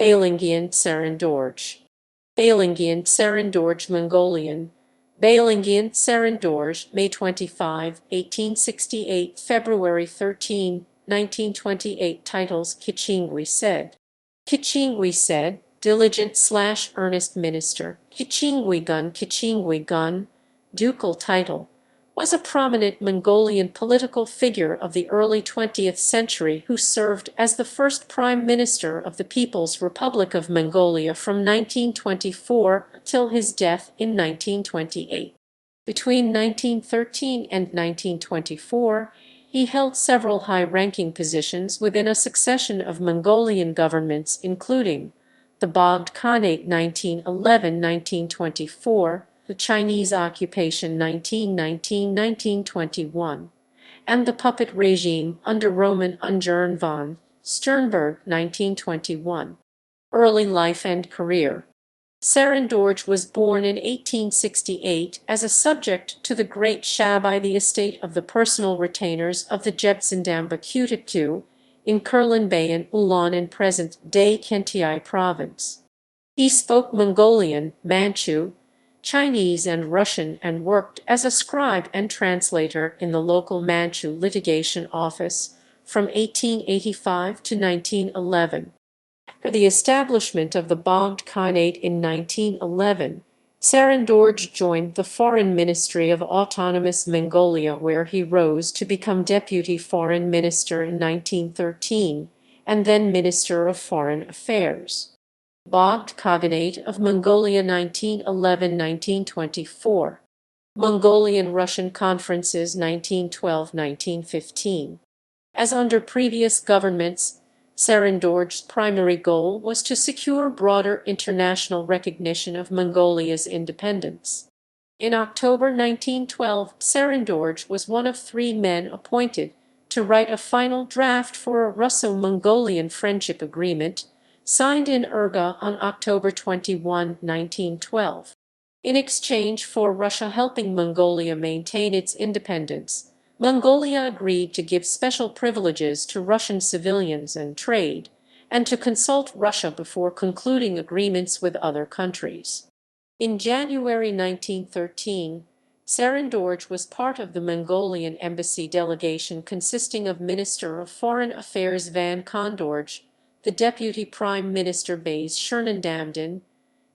Balingiin Tserendorj. Balingiin Tserendorj Mongolian. Balingiin Tserendorj, May 25, 1868, February 13, 1928. Titles: Khicheengui Sayd. Khicheengui Sayd, diligent/earnest minister. Khicheengui Gün. Khicheengui Gün, ducal title, was a prominent Mongolian political figure of the early 20th century who served as the first prime minister of the People's Republic of Mongolia from 1924 till his death in 1928. Between 1913 and 1924, he held several high-ranking positions within a succession of Mongolian governments, including the Bogd Khaanate 1911–1924, the Chinese occupation 1919–1921, and the puppet regime under Roman Ungern von Sternberg 1921. Early life and career. Céréndorj was born in 1868 as a subject to the Great Shabai, the estate of the personal retainers of the Jebtsendamba Khicheengui in Kurlanbayan Ulan in present-day Khentiai province. He spoke Mongolian, Manchu, Chinese and Russian, and worked as a scribe and translator in the local Manchu litigation office from 1885 to 1911. After the establishment of the Bogd Khaanate in 1911, Céréndorj joined the Foreign Ministry of Autonomous Mongolia, where he rose to become Deputy Foreign Minister in 1913 and then Minister of Foreign Affairs. Bogd Khaanate of Mongolia 1911–1924. Mongolian-Russian Conferences 1912–1915. As under previous governments, Céréndorj's primary goal was to secure broader international recognition of Mongolia's independence. In October 1912, Céréndorj was one of 3 men appointed to write a final draft for a Russo-Mongolian friendship agreement signed in Urga on October 21, 1912. In exchange for Russia helping Mongolia maintain its independence, Mongolia agreed to give special privileges to Russian civilians and trade, and to consult Russia before concluding agreements with other countries. In January 1913, Céréndorj was part of the Mongolian embassy delegation consisting of Minister of Foreign Affairs Van Kondorj, the Deputy Prime Minister Bays Shernandamdin,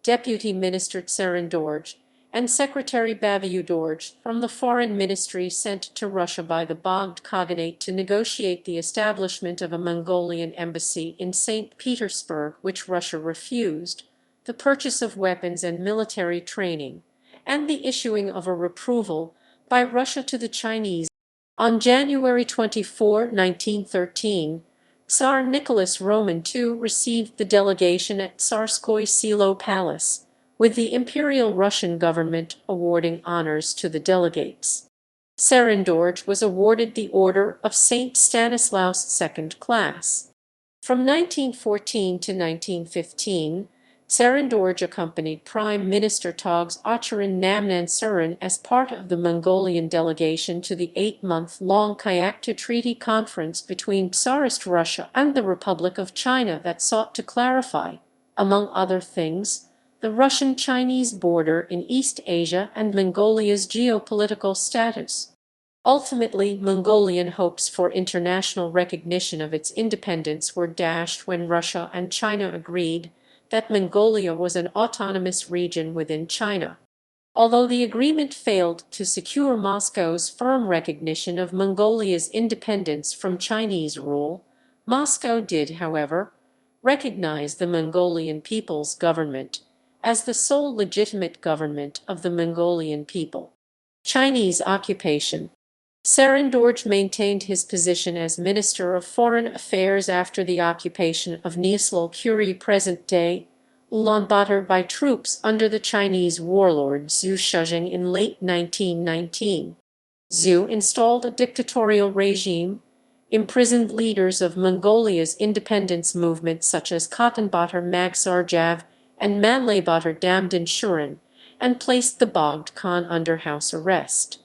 Deputy Minister Céréndorj, and Secretary Baviudorj from the Foreign Ministry sent to Russia by the Bogd Khaanate to negotiate the establishment of a Mongolian embassy in St. Petersburg, which Russia refused, the purchase of weapons and military training, and the issuing of a reproval by Russia to the Chinese. On January 24, 1913, Tsar Nicholas Roman II received the delegation at Tsarskoye Selo Palace, with the Imperial Russian government awarding honors to the delegates. Céréndorj was awarded the Order of St. Stanislaus Second Class. From 1914 to 1915, Céréndorj accompanied Prime Minister Togs Ocharin Namnansurin as part of the Mongolian delegation to the 8-month-long Kayakta Treaty Conference between Tsarist Russia and the Republic of China that sought to clarify, among other things, the Russian-Chinese border in East Asia and Mongolia's geopolitical status. Ultimately, Mongolian hopes for international recognition of its independence were dashed when Russia and China agreed that Mongolia was an autonomous region within China. Although the agreement failed to secure Moscow's firm recognition of Mongolia's independence from Chinese rule, Moscow did, however, recognize the Mongolian People's Government as the sole legitimate government of the Mongolian people. Chinese occupation. Céréndorj maintained his position as Minister of Foreign Affairs after the occupation of Nyslol Kuri, present-day Ulaanbaatar, by troops under the Chinese warlord Zhu Shijing in late 1919. Zhu installed a dictatorial regime, imprisoned leaders of Mongolia's independence movement such as Khatanbaatar Magsarjav and Manlaybaatar Damdin Shurin, and placed the Bogd Khan under house arrest.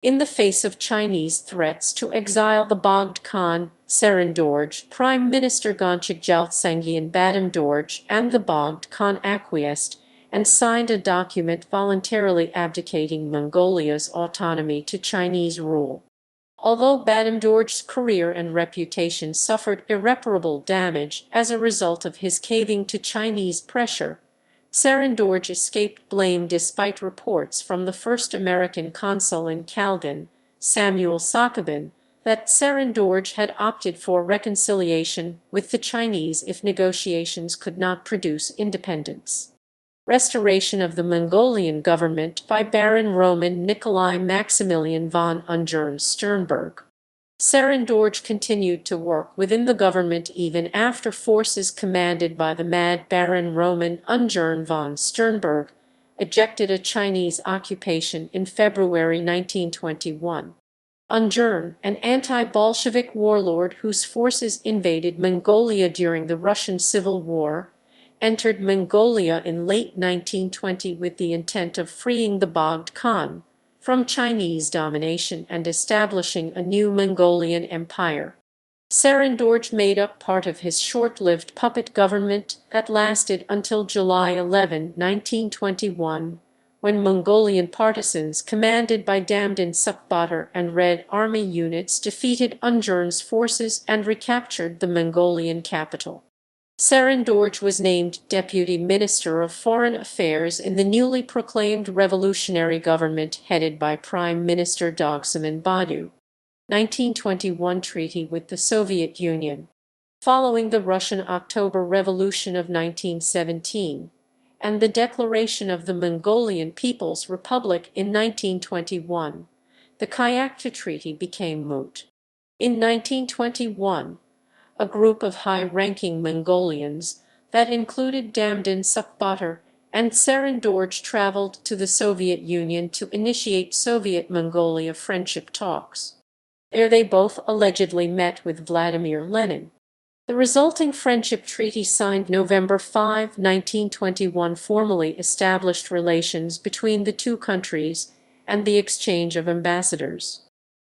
In the face of Chinese threats to exile the Bogd Tserendorj, Prime Minister Khichéэнгүй Tserendorj and the Bogd Khaan acquiesced and signed a document voluntarily abdicating Mongolia's autonomy to Chinese rule. Although Tserendorj's career and reputation suffered irreparable damage as a result of his caving to Chinese pressure, Tserendorj escaped blame despite reports from the first American consul in Khicheengui, Samuel Sakabin, that Tserendorj had opted for reconciliation with the Chinese if negotiations could not produce independence. Restoration of the Mongolian government by Baron Roman Nikolai Maximilian von Ungern Sternberg. Tserendorj continued to work within the government even after forces commanded by the mad Baron Roman Ungern von Sternberg ejected a Chinese occupation in February 1921. Ungern, an anti-Bolshevik warlord whose forces invaded Mongolia during the Russian Civil War, entered Mongolia in late 1920 with the intent of freeing the Bogd Khaan from Chinese domination and establishing a new Mongolian empire. Tserendorj made up part of his short-lived puppet government that lasted until July 11, 1921, when Mongolian partisans commanded by Damdin Sukbatar and Red Army units defeated Ungern's forces and recaptured the Mongolian capital. Tserendorj was named Deputy Minister of Foreign Affairs in the newly proclaimed revolutionary government headed by Prime Minister Dogsaman Badu. 1921 Treaty with the Soviet Union. Following the Russian October Revolution of 1917 and the declaration of the Mongolian People's Republic in 1921, the Khicheengui Treaty became moot. In 1921, a group of high-ranking Mongolians that included Damdin Sukbatar and Tserendorj traveled to the Soviet Union to initiate Soviet-Mongolia friendship talks. There they both allegedly met with Vladimir Lenin. The resulting friendship treaty signed November 5, 1921 formally established relations between the two countries and the exchange of ambassadors.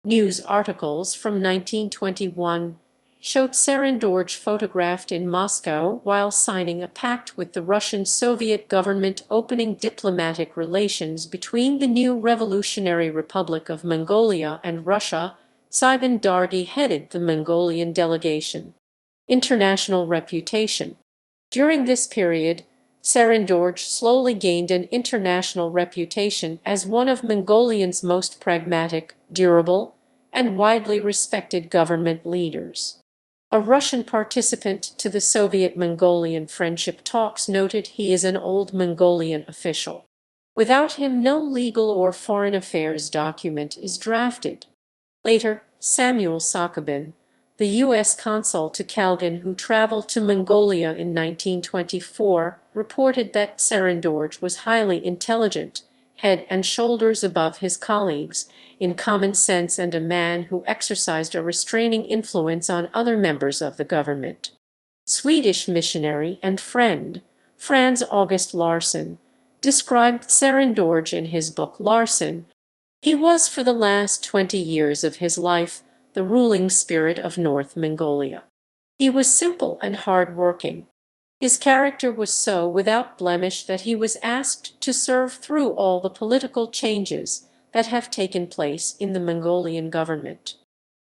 News articles from 1921 showed Tserendorj photographed in Moscow while signing a pact with the Russian Soviet government opening diplomatic relations between the new Revolutionary Republic of Mongolia and Russia. Sivan Dargi headed the Mongolian delegation. International reputation. During this period, Tserendorj slowly gained an international reputation as one of Mongolia's most pragmatic, durable, and widely respected government leaders. A Russian participant to the Soviet-Mongolian friendship talks noted he is an old Mongolian official. Without him, no legal or foreign affairs document is drafted. Later, Samuel Sakabin, the U.S. consul to Khicheengui who traveled to Mongolia in 1924, reported that Tserendorj was highly intelligent, head and shoulders above his colleagues, in common sense and a man who exercised a restraining influence on other members of the government. Swedish missionary and friend, Franz August Larsson, described Tserendorj in his book Larsson. He was for the last 20 years of his life the ruling spirit of North Mongolia. He was simple and hard-working. His character was so without blemish that he was asked to serve through all the political changes that have taken place in the Mongolian government.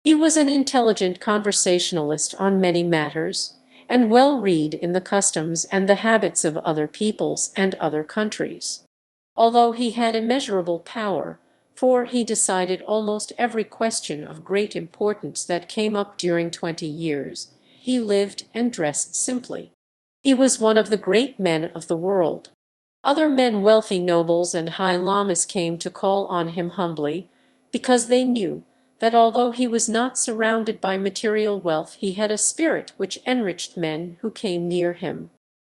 He was an intelligent conversationalist on many matters, and well-read in the customs and the habits of other peoples and other countries. Although he had immeasurable power, for he decided almost every question of great importance that came up during 20 years, he lived and dressed simply. He was one of the great men of the world. Other men, wealthy nobles and high lamas, came to call on him humbly, because they knew that although he was not surrounded by material wealth, he had a spirit which enriched men who came near him.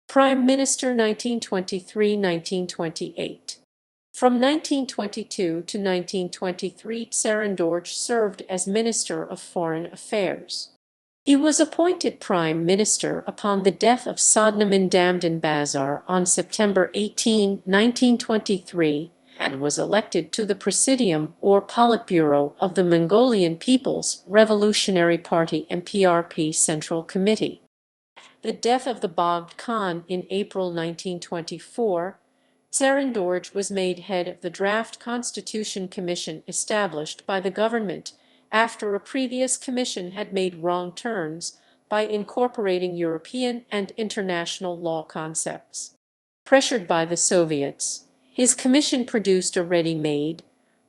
Prime Minister 1923–1928. From 1922 to 1923, Tserendorj served as Minister of Foreign Affairs. He was appointed Prime Minister upon the death of Sodnamin Damdin Bazar on September 18, 1923, and was elected to the Presidium or Politburo of the Mongolian People's Revolutionary Party MPRP Central Committee. The death of the Bogd Khan in April 1924, Tserendorj was made head of the Draft Constitution Commission established by the government after a previous commission had made wrong turns by incorporating European and international law concepts. Pressured by the Soviets, his commission produced a ready-made,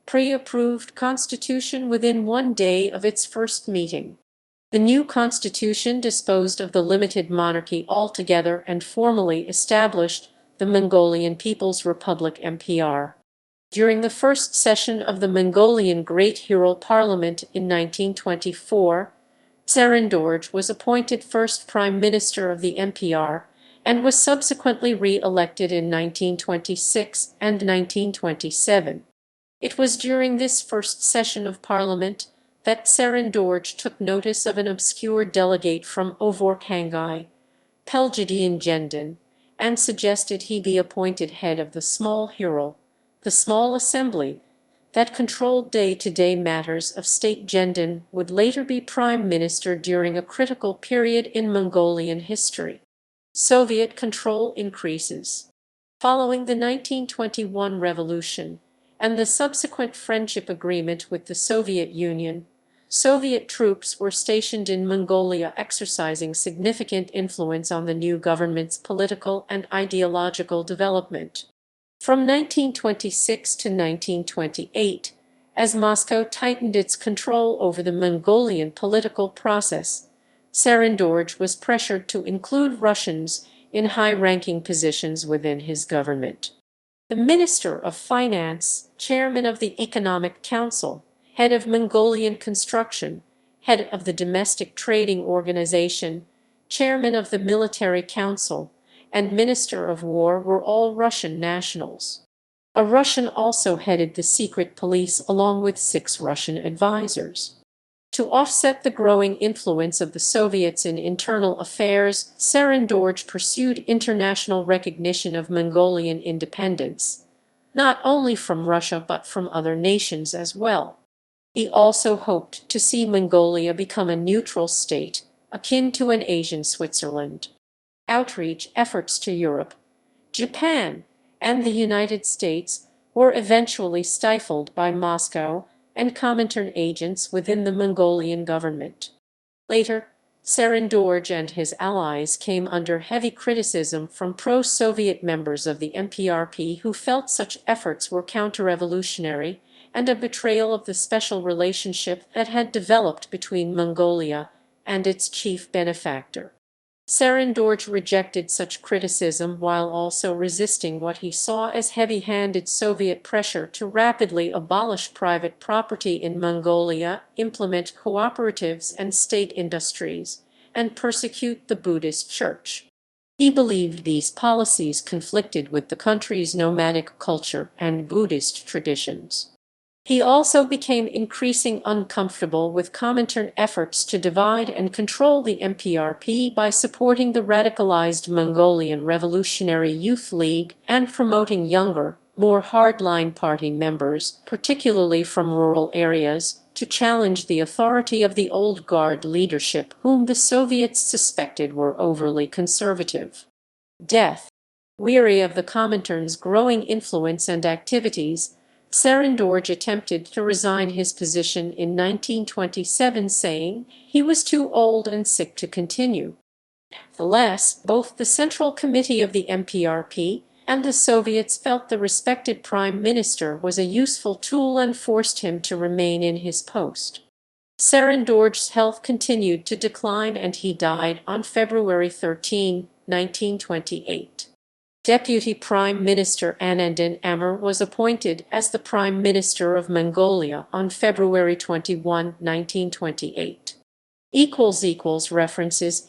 pre-approved constitution within one day of its first meeting. The new constitution disposed of the limited monarchy altogether and formally established the Mongolian People's Republic MPR. During the first session of the Mongolian Great Hero Parliament in 1924, Tserendorj was appointed first Prime Minister of the MPR and was subsequently re-elected in 1926 and 1927. It was during this first session of Parliament that Tserendorj took notice of an obscure delegate from Khicheengui, Balingiin, and suggested he be appointed head of the small hero, the small assembly, that controlled day-to-day matters of state. Gendin would later be prime minister during a critical period in Mongolian history. Soviet control increases. Following the 1921 revolution and the subsequent friendship agreement with the Soviet Union, Soviet troops were stationed in Mongolia exercising significant influence on the new government's political and ideological development. From 1926 to 1928, as Moscow tightened its control over the Mongolian political process, Tserendorj was pressured to include Russians in high-ranking positions within his government. The Minister of Finance, Chairman of the Economic Council, Head of Mongolian Construction, Head of the Domestic Trading Organization, Chairman of the Military Council, and Minister of War were all Russian nationals. A Russian also headed the secret police along with 6 Russian advisors. To offset the growing influence of the Soviets in internal affairs, Tserendorj pursued international recognition of Mongolian independence, not only from Russia but from other nations as well. He also hoped to see Mongolia become a neutral state, akin to an Asian Switzerland. Outreach efforts to Europe, Japan, and the United States were eventually stifled by Moscow and Comintern agents within the Mongolian government. Later, Tserendorj and his allies came under heavy criticism from pro-Soviet members of the MPRP who felt such efforts were counter-revolutionary and a betrayal of the special relationship that had developed between Mongolia and its chief benefactor. Tserendorj rejected such criticism while also resisting what he saw as heavy-handed Soviet pressure to rapidly abolish private property in Mongolia, implement cooperatives and state industries, and persecute the Buddhist Church. He believed these policies conflicted with the country's nomadic culture and Buddhist traditions. He also became increasingly uncomfortable with Comintern efforts to divide and control the MPRP by supporting the radicalized Mongolian Revolutionary Youth League and promoting younger, more hardline party members, particularly from rural areas, to challenge the authority of the old guard leadership whom the Soviets suspected were overly conservative. Death. Weary of the Comintern's growing influence and activities, Tserendorj attempted to resign his position in 1927, saying he was too old and sick to continue. Nevertheless, both the Central Committee of the MPRP and the Soviets felt the respected prime minister was a useful tool and forced him to remain in his post. Tserendorj's health continued to decline and he died on February 13, 1928. Deputy Prime Minister Anandin Amur was appointed as the Prime Minister of Mongolia on February 21, 1928. References